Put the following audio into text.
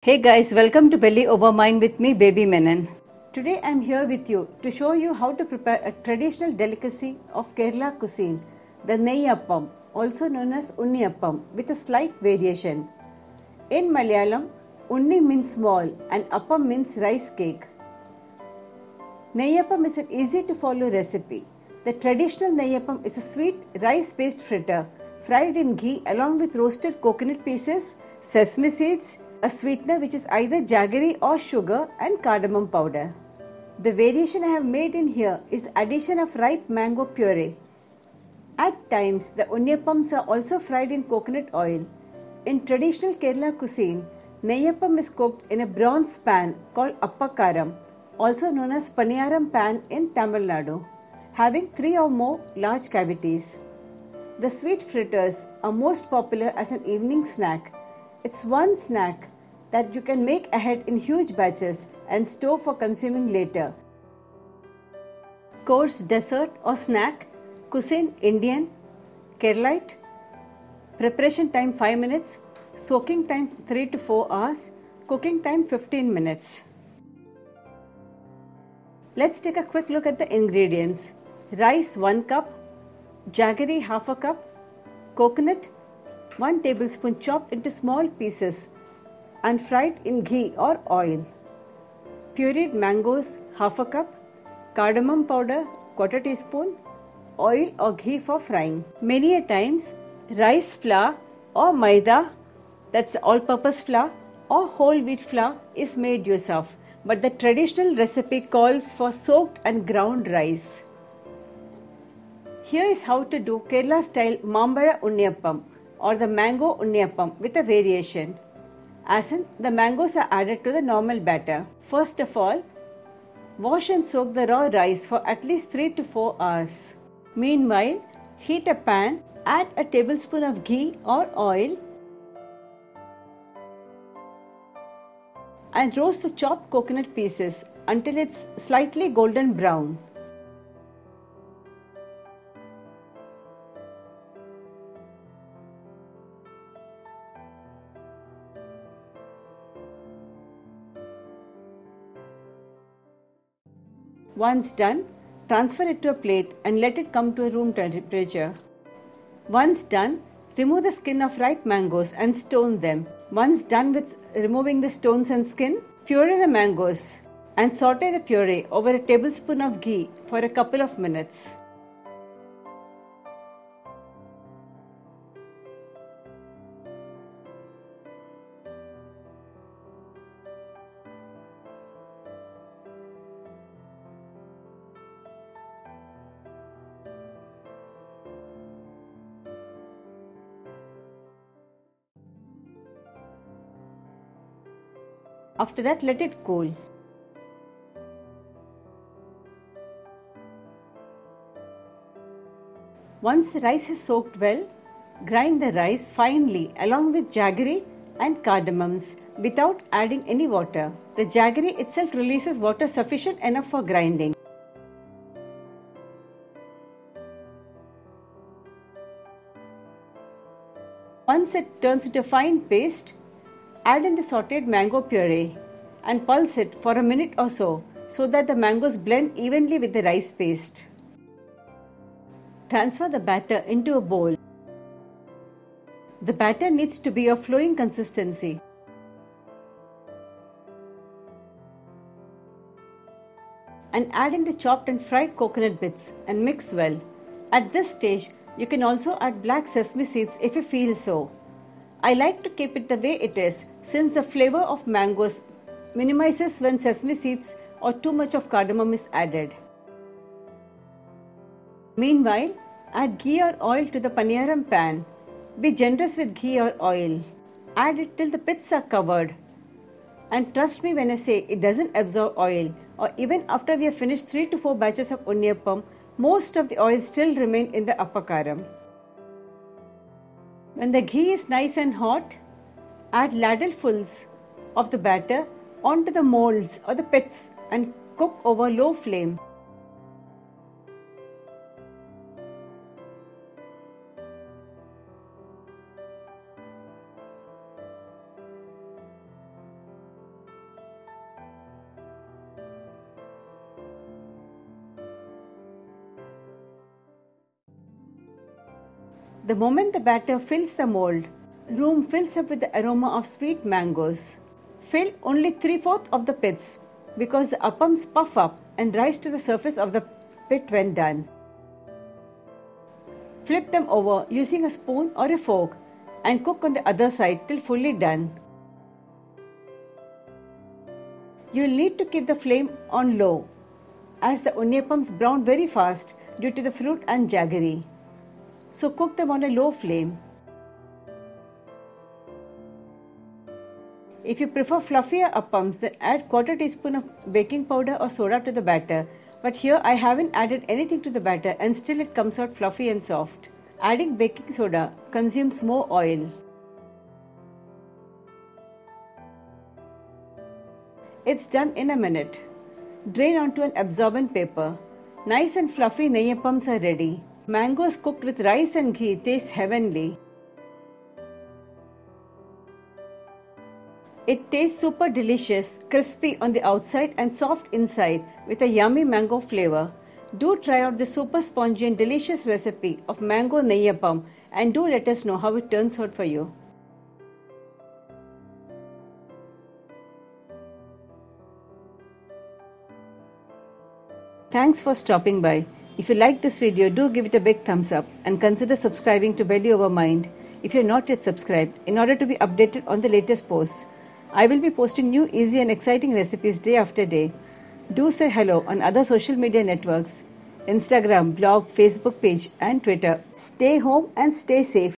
Hey guys, welcome to Belly Over Mind with me, Baby Menon. Today I'm here with you to show you how to prepare a traditional delicacy of Kerala cuisine, the Neyyappam, also known as Unniyappam, with a slight variation. In Malayalam, Unni means small and Appam means rice cake. Neyyappam is an easy to follow recipe. The traditional Neyyappam is a sweet rice-based fritter fried in ghee along with roasted coconut pieces, sesame seeds, a sweetener which is either jaggery or sugar, and cardamom powder. The variation I have made in here is the addition of ripe mango puree. At times, the unniyappams are also fried in coconut oil. In traditional Kerala cuisine, Neyyappam is cooked in a bronze pan called appakaram, also known as paniyaram pan in Tamil Nadu, having 3 or more large cavities. The sweet fritters are most popular as an evening snack. It's one snack that you can make ahead in huge batches and store for consuming later. Course, dessert or snack, cuisine Indian, Keralite. Preparation time 5 minutes, soaking time 3 to 4 hours, cooking time 15 minutes. Let's take a quick look at the ingredients. Rice 1 cup, jaggery half a cup, coconut 1 tablespoon chopped into small pieces and fried in ghee or oil. Pureed mangoes half a cup, cardamom powder 1/4 teaspoon, oil or ghee for frying. Many a times rice flour or maida, that's all-purpose flour, or whole wheat flour is made use of, but the traditional recipe calls for soaked and ground rice. Here is how to do Kerala style Mambara Unniyappam or the mango Unniyappam with a variation. As in, the mangoes are added to the normal batter. First of all, wash and soak the raw rice for at least 3 to 4 hours. Meanwhile, heat a pan, add a tablespoon of ghee or oil and roast the chopped coconut pieces until it's slightly golden brown. Once done, transfer it to a plate and let it come to a room temperature. Once done, remove the skin of ripe mangoes and stone them. Once done with removing the stones and skin, puree the mangoes and saute the puree over a tablespoon of ghee for a couple of minutes. After that, let it cool. Once the rice is soaked well, grind the rice finely along with jaggery and cardamoms without adding any water. The jaggery itself releases water sufficient enough for grinding. Once it turns into a fine paste, add in the sauteed mango puree and pulse it for a minute or so that the mangoes blend evenly with the rice paste. Transfer the batter into a bowl. The batter needs to be of flowing consistency. And add in the chopped and fried coconut bits and mix well. At this stage, you can also add black sesame seeds if you feel so. I like to keep it the way it is since the flavor of mangoes minimizes when sesame seeds or too much of cardamom is added. Meanwhile, add ghee or oil to the paniyaram pan. Be generous with ghee or oil. Add it till the pits are covered. And trust me when I say it doesn't absorb oil, or even after we have finished 3 to 4 batches of unniyappam, most of the oil still remain in the appakaram. When the ghee is nice and hot, add ladlefuls of the batter onto the molds or the pits and cook over low flame. The moment the batter fills the mold, room fills up with the aroma of sweet mangoes. Fill only 3/4 of the pits because the appams puff up and rise to the surface of the pit when done. Flip them over using a spoon or a fork and cook on the other side till fully done. You will need to keep the flame on low as the unniyappams brown very fast due to the fruit and jaggery. So cook them on a low flame. If you prefer fluffier appams, then add 1/4 teaspoon of baking powder or soda to the batter. But here I haven't added anything to the batter and still it comes out fluffy and soft. Adding baking soda consumes more oil. It's done in a minute. Drain onto an absorbent paper. Nice and fluffy neyyappams are ready. Mangoes cooked with rice and ghee taste heavenly. It tastes super delicious, crispy on the outside and soft inside with a yummy mango flavor. Do try out this super spongy and delicious recipe of mango neyyappam and do let us know how it turns out for you. Thanks for stopping by. If you like this video, do give it a big thumbs up and consider subscribing to Belly Over Mind if you are not yet subscribed in order to be updated on the latest posts. I will be posting new easy and exciting recipes day after day. Do say hello on other social media networks, Instagram, blog, Facebook page and Twitter. Stay home and stay safe.